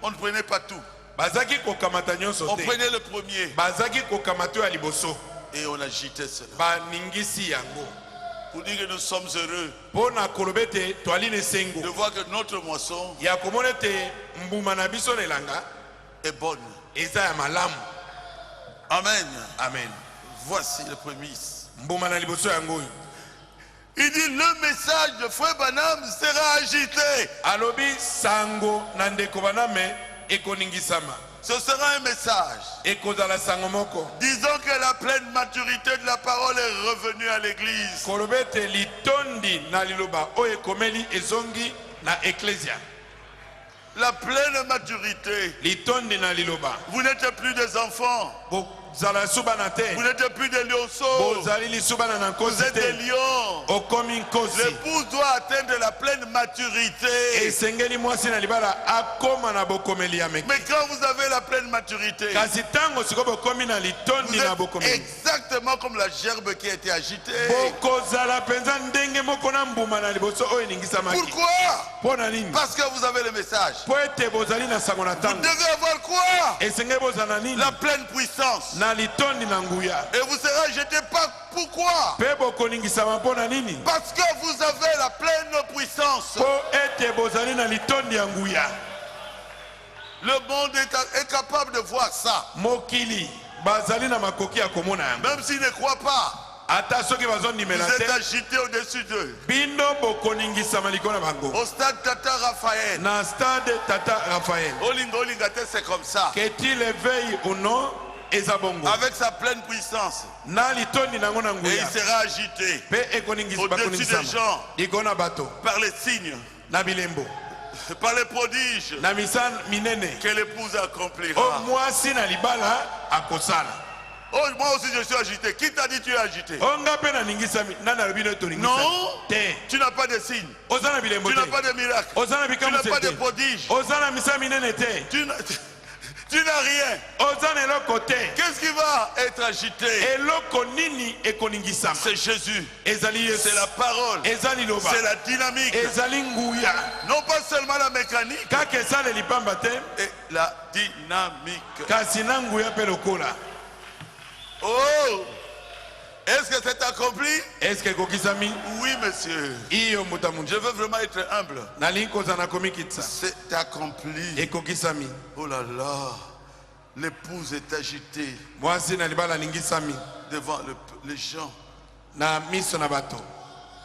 On ne prenait pas tout. On prenait le premier et on agitait cela pour dire que nous sommes heureux de voir que notre moisson est bonne. Amen. Amen. Voici le prémisse. Il dit le message de Frère Branham sera agité. Ce sera un message disons que la pleine maturité de la parole est revenue à l'église. La pleine maturité. Vous n'êtes plus des enfants. Vous n'êtes plus des lionceaux. Vous êtes des lions. L'épouse doit atteindre la pleine maturité. Mais quand vous avez la pleine maturité, vous êtes exactement comme la gerbe qui a été agitée. Pourquoi? Parce que vous avez le message. Vous devez avoir quoi? La pleine puissance. Et vous serez jeté par pourquoi? Parce que vous avez la pleine puissance. Le monde est capable de voir ça. Même s'il ne croit pas. Vous êtes agité au-dessus d'eux. Au stade Tata Raphaël. C'est comme ça. Qu'est-il éveille ou non? Avec sa pleine puissance. Et il sera agité au-dessus des gens par les signes, par les prodiges que l'épouse accomplira. Oh, moi aussi je suis agité. Qui t'a dit tu es agité? Non, tu n'as pas de signes. Tu n'as pas de miracles. Tu n'as pas de prodiges. Tu n'as rien. Qu'est-ce qui va être agité? C'est Jésus. C'est la parole. C'est la dynamique. Non pas seulement la mécanique. Et la dynamique. Oh! Est-ce que c'est accompli? Oui, monsieur. Je veux vraiment être humble. C'est accompli. Oh là là. L'épouse est agitée devant les gens.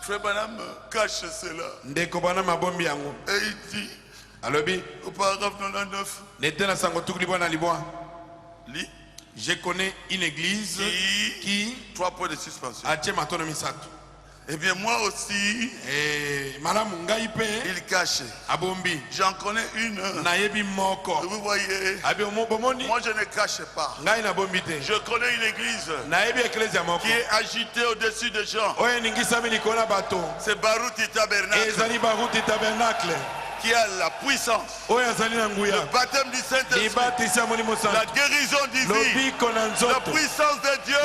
Frère Branham cache cela. Et il dit au paragraphe 99. Lis. Je connais une église qui 3 points de suspension. Eh bien moi aussi, il cache. J'en connais une. Vous voyez, moi je ne cache pas. Je connais une église qui est agitée au-dessus des gens. C'est Baruti Tabernacle. Qui a la puissance, le baptême du Saint-Esprit, la guérison divine, la puissance de Dieu.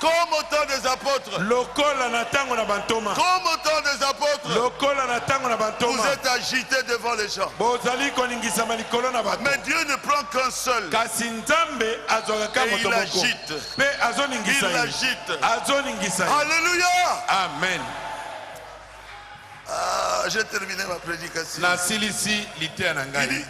Comme au temps des apôtres. lokola na tango na bantoma Comme au temps des apôtres. lokola na tango na Vous bantoma êtes agités devant les gens. bozali koningisama likolo na bato Mais Dieu ne prend qu'un seul. kasi nzambe azwaka Et moto il moko agite. mpe azoningisa Il ye agite. azoningisa ye Alléluia. amen Ah, j'ai terminé ma prédication. nasilisi liteya na Il ngai dit,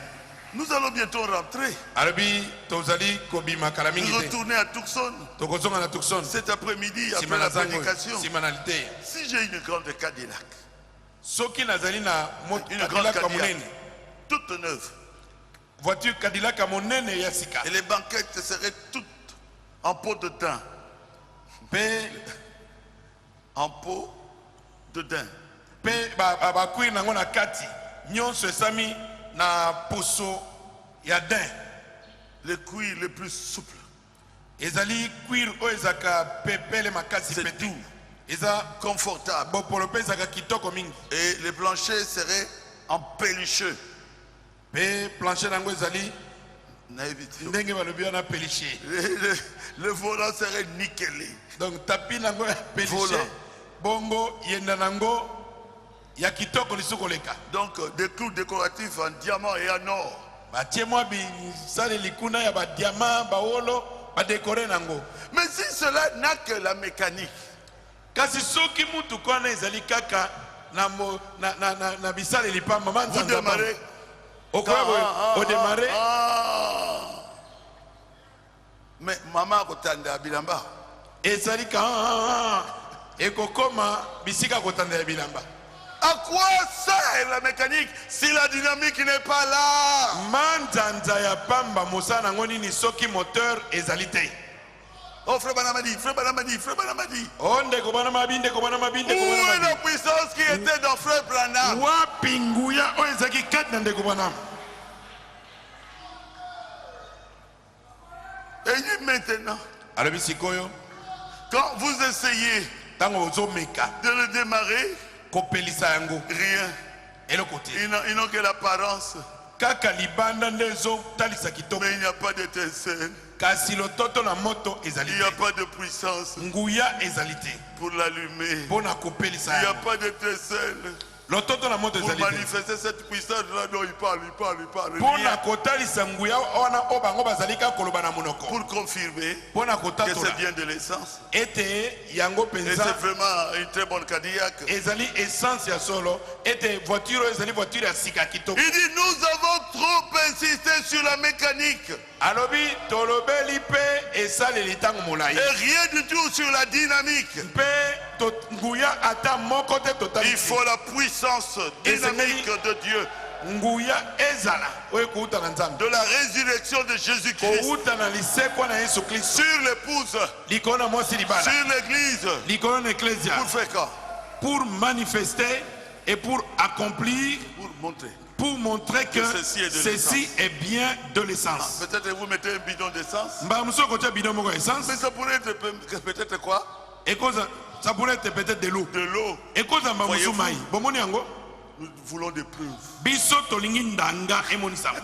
nous allons bientôt rentrer. alobi tozali kobima kala mingi Nous te retourner à Tucson tokozonga na tukson cet après-midi après nsima la na zango prédication. nsima na liteya Si j'ai une grande Cadillac, soki nazali na une grande kadilaka Cadillac, monene toute neuve, voiture kadilaka monene ya sika et les banquettes seraient toutes en pot de daim, mpe en pot de daim. mpe bakwiri nango na kati nyonso esami na poso ya din Les cuirs les plus souples. ezali cuire oyo ezalaka pepele makasi C'est pete doux, eza confortable. bopolo mpe ezalaka kitoko mingi Et les planchers seraient en pelucheux. mpe planche nango ezali Naïvité. ndenge balobi wana peliche Le volant serait nickelé. donc tapi nango ya peliche Volant. bongo yenda nango ya kitoko lisu koleka Donc des clous décoratifs en diamant et en or. batie mwa bisaleli kuna ya badiama bawolo badekore nango Mais si cela n'a que la mécanique, kasi soki mutuka wana ezali kaka na bisaleli pamba vous manzanza démarrez. okoya odemare Mais maman kotanda bilamba. ezali ka ekokoma bisika kotanda ya bilamba À quoi sert la mécanique si la dynamique n'est pas là? manzanza ya pamba mosala nango nini soki moteur ezali te Oh frère Banamadi, frère Banamadi, frère Banamadi. o ndeko bana mabi ndeko bana mabi Où ndeko bana est mabi la puissance qui était dans frère Branham? wapi nguya oyo ezalaki kati na ndeko bana Et dit maintenant, alobi sikoyo quand vous essayez ntango ozomeka de le démarrer, kopelisa yango rien. eloko te Ils n'ont que l'apparence, kaka libanda nde ezotalisa kitoko mais il n'y a pas d'étincelle. kasi lototo na moto ezali Il n'y a te pas de puissance nguya ezali te pour l'allumer. mpo na kopelisa Il n'y a yango pas d'étincelle lototo na moto pour ezali te manifester cette puissance-là dont il parle. mpo na Rien. kotalisa nguya wana oyo bango bazali kaka koloba na monoko Pour confirmer mpo na que kotatola c'est bien de l'essence. ete yango Et mpenza c'est vraiment une très bonne Cadillac. ezali essence ya solo ete voiture oyo ezali voiture ya sika kitoko Il dit, nous avons trop insisté sur la mécanique alobi tolobeli mpe esaleli ntango molai et rien du tout sur la dynamique. mpe nguya ata moko te Il totali faut la puissance dynamique de Dieu, nguya ezala oyo kouta na nzambe de la résurrection de Jésus-Christ kouta na lisekwa na yesu kristo sur l'épouse, likolo na mwasi libala sur l'église. likolo na eklesia Pour faire quoi? pour manifester et pour accomplir Pour montrer. pour montrer que ceci est de ceci est bien de l'essence Peut-être vous mettez un bidon d'essence, mbala mosusu okotia bidon moko ya essence mais ça pourrait être peut-être quoi? ekoza ça pourrait être peut-être de l'eau De l'eau. ekozamba mosusu Voyez-vous? mai bomoni yango Nous voulons des preuves. biso tolingi ndanga emonisama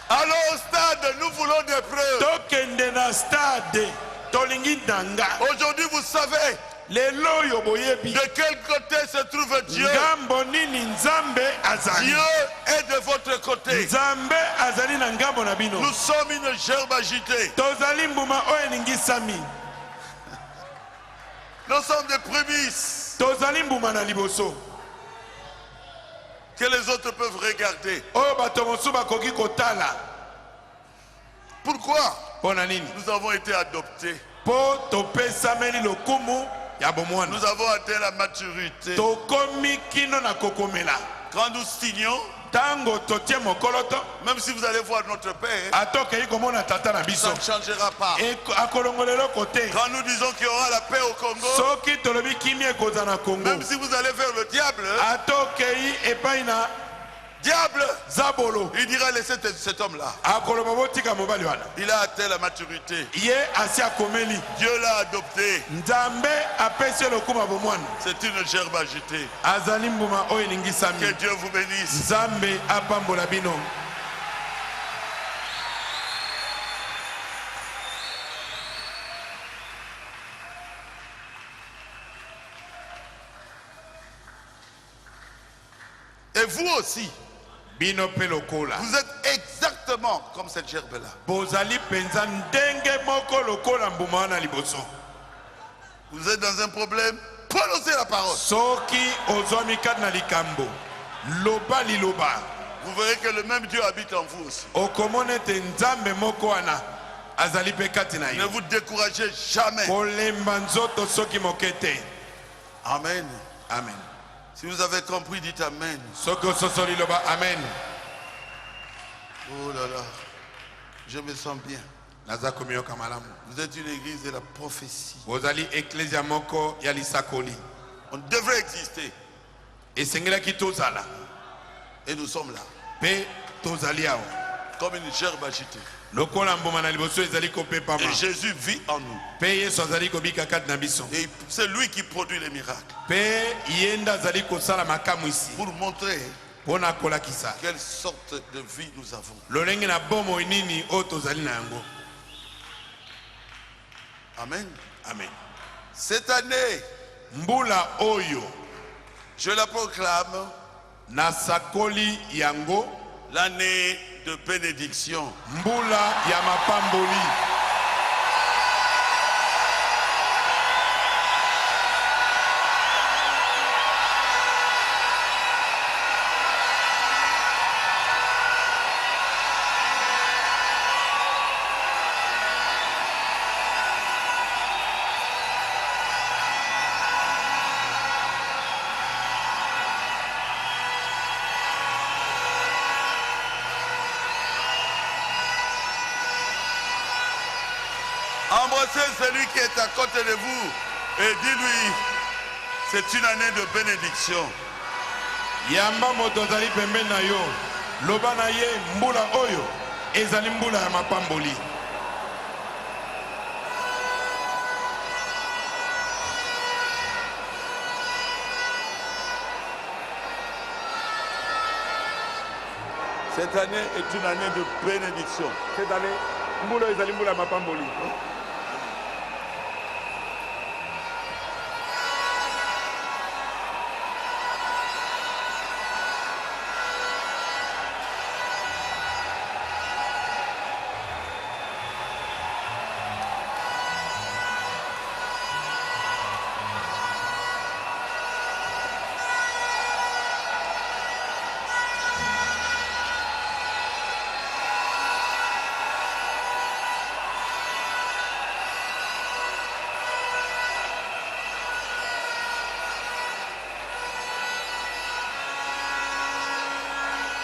Allons au stade, nous voulons des preuves. tokende na stade tolingi ndanga Aujourd'hui, vous savez lelo oyo boyebi de quel côté se trouve Dieu. ngambo nini nzambe azali Dieu est de votre côté. nzambe azali na ngambo na bino Nous sommes une gerbe agitée. tozali mbuma oyo eningisami Nous sommes des prémices tozali mbuma na liboso que les autres peuvent regarder. oyo bato mosusu bakoki kotala Pourquoi? mpo na nini Nous avons été adoptés. mpo topesameli lokumu ya bomwana Nous avons atteint la maturité. tokomi kino na kokomela Quand nous signons, ntango totie mokolo to même si vous allez voir notre Père, atokei komona tata na biso ça ne changera pas. akolongola eloko te Quand nous disons qu'il y aura la paix au Congo, soki tolobi kimia ekozala na kongo même si vous allez vers le diable, atokei epai na diable, zabolo il dira laissez cet homme-là. akoloba botika mobali wana Il a atteint la maturité. ye asi akomeli Dieu l'a adopté. nzambe apesi lokuma bomwana C'est une gerbe agitée. azali mbuma oyo eningisami Que Dieu vous bénisse. nzambe apambola bino Et vous aussi, bino pe lokola vous êtes exactement comme cette gerbe-là. bozali penza ndenge moko lokola mbuma wana liboso. Vous êtes dans un problème, prononcez la parole. Soki ozwami kati na likambo loba liloba, Vous verrez que le même Dieu habite en vous aussi. okomona ete nzambe moko wana azali pe kati na Ne yo. vous découragez jamais. Kolemba nzoto soki moke te. Amen. Amen. Si vous avez compris, dites Amen. Soki ososoli loba amen. Oh là là, je me sens bien. Naza komiyoka malamu. Vous êtes une église de la prophétie. Bozali eklezia moko ya lisakoli. On devrait exister. Esengelaki tozala Et nous sommes là, pe tozali awa. comme une gerbe agitée. Lokola mbuma na liboso ezali kopepama. Et Jésus vit en nous. Pe Yesu azali kobika kati na biso. Et c'est lui qui produit les miracles. Pe yenda azali kosala makamu isi. Pour montrer Pona kolakisa. quelle sorte de vie nous avons. Lolenge na bomo nini o tozali na yango. Amen. Amen. Cette année, Mbula oyo je la proclame na sakoli yango l'année de bénédiction. mbula ya mapamboli. Embrassez celui qui est à côté de vous et dis-lui, c'est une année de bénédiction. Yamba moto azali pembeni na yo. Loba na ye mbula oyo ezali mbula ya mapamboli. Cette année est une année de bénédiction. Cette année mbula ezali mbula ya mapamboli.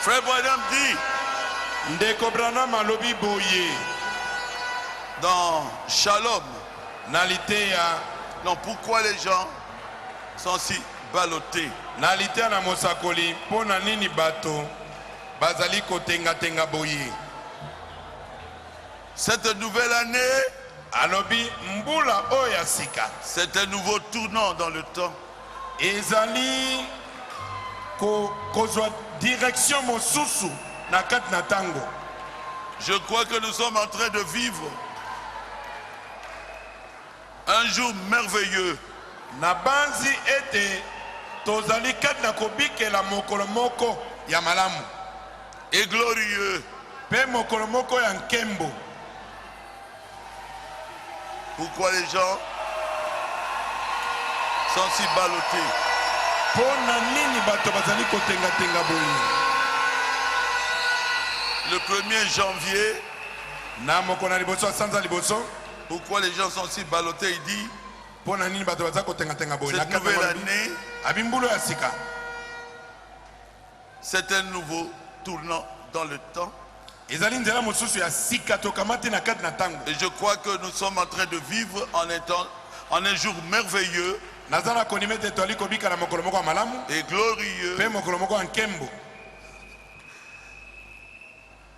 Frère Branham dit Ndeko Branham alobi boye dans Shalom, nalité ya non, pourquoi les gens sont si ballottés? nalité na mosakoli pona nini bato bazali kotenga tenga boye. Cette nouvelle année, Alobi mbula oya sika c'est un nouveau tournant dans le temps. ezali kozwa direction mosusu na kati na tango. Je crois que nous sommes en train de vivre un jour merveilleux. Na banzi ete tozali kati na kobikela mokolo moko ya malamu Et glorieux. pe mokolo moko ya nkembo. Pourquoi les gens sont si ballottés? Pona nini bato bazali kotenga tenga boye. Le 1er janvier, Na mokolo na liboso sanza liboso pourquoi les gens sont si ballottés? Il dit, pona nini bato bazali kotenga tenga boye. cette nouvelle année, abimbulo ya sika c'est un nouveau tournant dans le temps. ezali nzela mosusu ya sika tokamati na kati na tango. Et je crois que nous sommes en train de vivre en un jour merveilleux nazala konime te toali kobika na mokolo moko ya malamu et glorieux, pe mokolo moko ya nkembo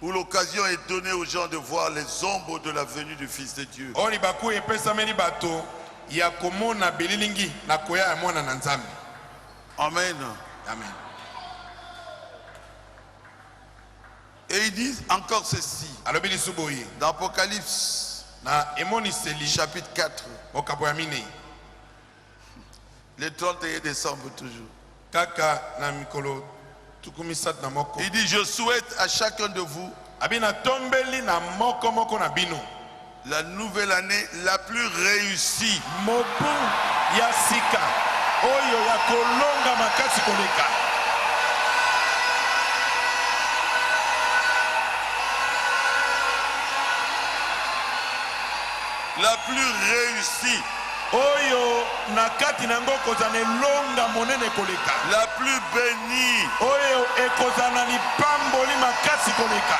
où l'occasion est donnée aux gens de voir les ombres de la venue du Fils de Dieu. oyo libaku epesameli bato ya komona bililingi na koya ya mwana na nzambe. Amen. Amen. Et ils disent encore ceci, alobi lisu boye dans Apocalypse, na emoniseli chapitre 4, mokapo ya minei le 31 décembre toujours. kaka na mikolo tukumisatu na moko. Il dit, je souhaite à chacun de vous Abina tombeli na moko moko na bino. la nouvelle année la plus réussie. Mobu ya sika oyo ya kolonga makasi koleka. La plus réussie. Oyo nakati nango kozana longa monene koleka. La plus bénie. Oyo ekozana lipamboli makasi koleka.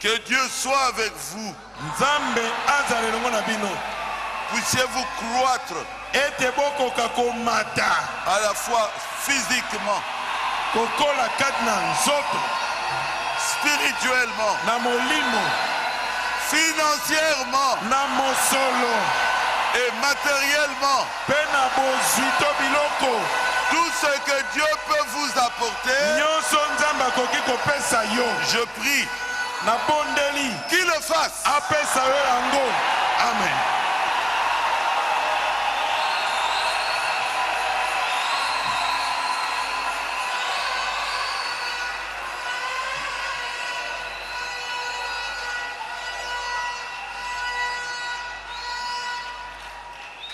Que Dieu soit avec vous. Nzambe azalelongo na bino. Puissiez-vous croître Ete bokoka komata. à la fois physiquement, Kokola kati na nzoto. spirituellement, Na molimo. financièrement Na mosolo. et matériellement. Pe na bozwito biloko. Tout ce que Dieu peut vous apporter, Nyonso nzambe akoki kopesa yo. je prie Na bondeli. qu'il le fasse. Apesa yo yango. Amen.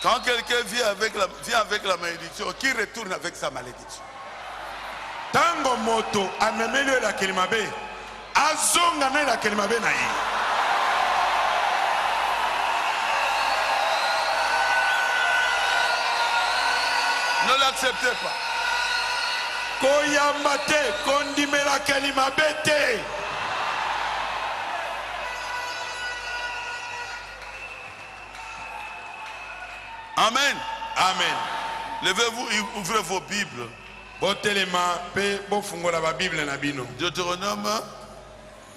Quand quelqu'un vient avec la malédiction, qui retourne avec sa malédiction? Tango moto amemeli yo elakeli mabe. Azonga na elakeli mabe na ye. Ne l'acceptez pas. Koyamba te, kondimelakeli mabe te. Amen. Amen. Levez-vous et ouvrez vos Bibles. Botelema pe bofungola ba Bible na bino. Deutéronome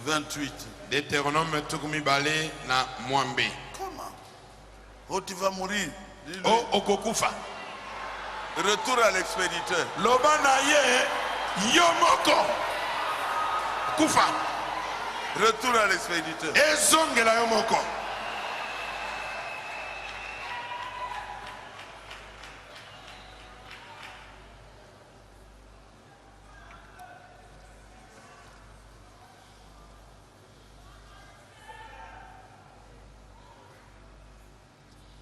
28. Deutéronome tukumi bale na mwambe. Comment? Oh, tu vas mourir. Dis-lui. O okokufa. Retour à l'expéditeur. Loba na ye yomoko. Kufa. Retour à l'expéditeur. Ezongela yomoko.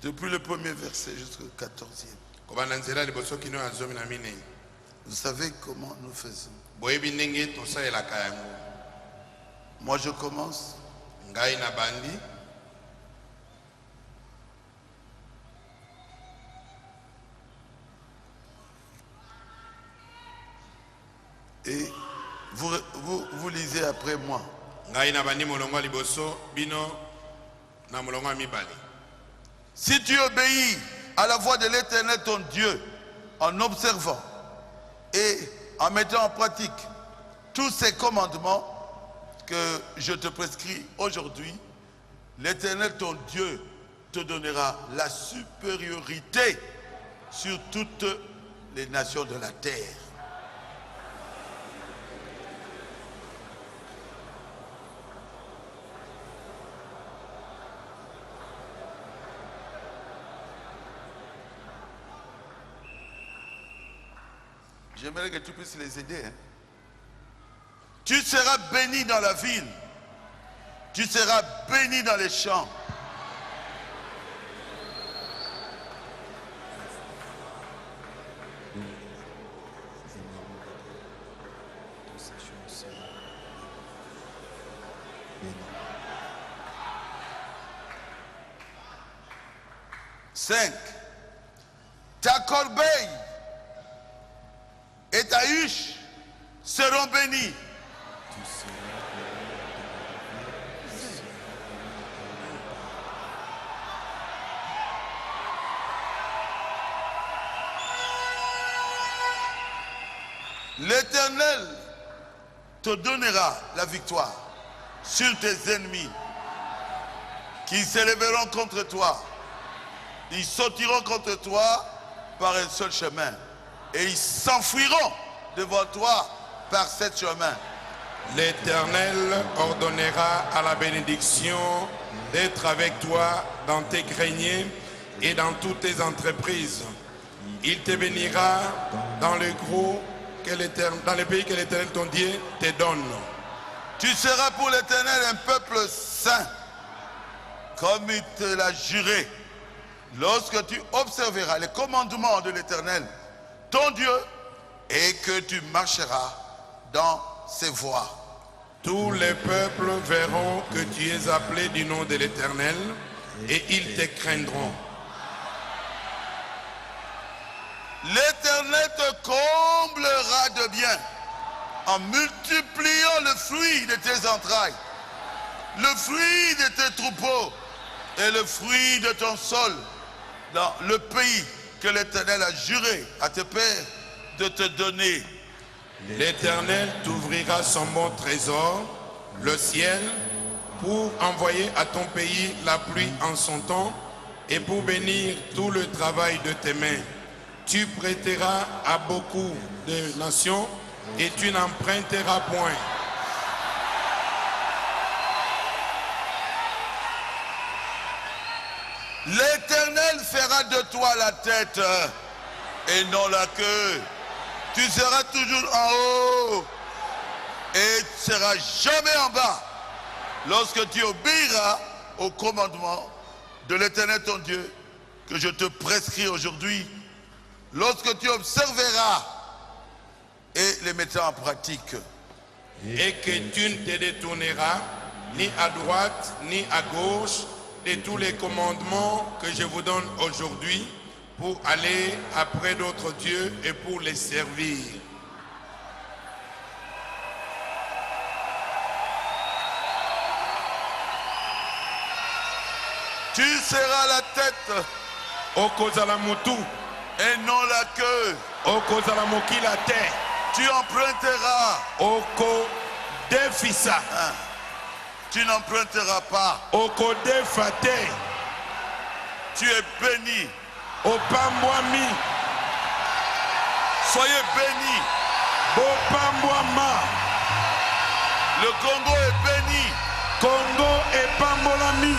Depuis le premier verset jusqu'au 14e. Kobananzela liboso kino ya zomi na mine. Vous savez comment nous faisons. Boyebi ndenge tosalelaka yango. Moi je commence. Ngai na bandi. Et vous lisez après moi. Ngai na bandi molongo liboso bino na molongo mibale. Si tu obéis à la voix de l'Éternel ton Dieu en observant et en mettant en pratique tous ces commandements que je te prescris aujourd'hui, l'Éternel ton Dieu te donnera la supériorité sur toutes les nations de la terre. J'aimerais que tu puisses les aider. Hein. Tu seras béni dans la ville. Tu seras béni dans les champs. Cinq. Ta corbeille et ta huche seront bénies. L'Éternel te donnera la victoire sur tes ennemis qui s'élèveront contre toi. Ils sortiront contre toi par un seul chemin et ils s'enfuiront devant toi par 7 chemins. L'Éternel ordonnera à la bénédiction d'être avec toi dans tes greniers et dans toutes tes entreprises. Il te bénira dans le gros dans le pays que l'Éternel ton Dieu te donne. Tu seras pour l'Éternel un peuple saint, comme il te l'a juré, lorsque tu observeras les commandements de l'Éternel, ton Dieu, et que tu marcheras dans ses voies. Tous les peuples verront que tu es appelé du nom de l'Éternel, et ils te craindront. L'Éternel te comblera de bien en multipliant le fruit de tes entrailles, le fruit de tes troupeaux et le fruit de ton sol dans le pays que l'Éternel a juré à tes pères de te donner. L'Éternel t'ouvrira son bon trésor, le ciel, pour envoyer à ton pays la pluie en son temps et pour bénir tout le travail de tes mains. Tu prêteras à beaucoup de nations et tu n'emprunteras point. L'Éternel fera de toi la tête et non la queue. Tu seras toujours en haut et tu ne seras jamais en bas. Lorsque tu obéiras au commandement de l'Éternel ton Dieu que je te prescris aujourd'hui, lorsque tu observeras et les mettras en pratique. Et que tu ne te détourneras ni à droite ni à gauche de tous les commandements que je vous donne aujourd'hui pour aller après d'autres dieux et pour les servir. Tu seras la tête Okozala mutu et non la queue. okozala mokila te. Tu emprunteras. Oko defisa. Tu n'emprunteras pas. Oko defate. Tu es béni. Opambwami. Soyez bénis. Bopambwama. Le Congo est béni. Congo epambolami.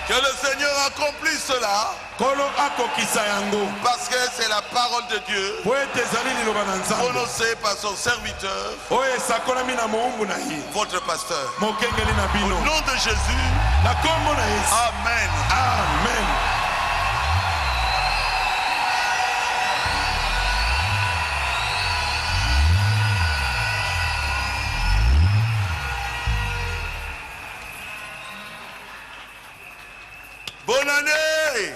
Que le Seigneur accomplisse cela. Kolo akokisa yango. Parce que c'est la parole de Dieu Po ete ezali liloba na Nzambe. prononcée par son serviteur, Oyo esakolami na mowumbu na ye. votre pasteur. Mokengeli na Au bino. nom de Jésus, Na kombo na Yesu. Amen. Amen. Bonne année.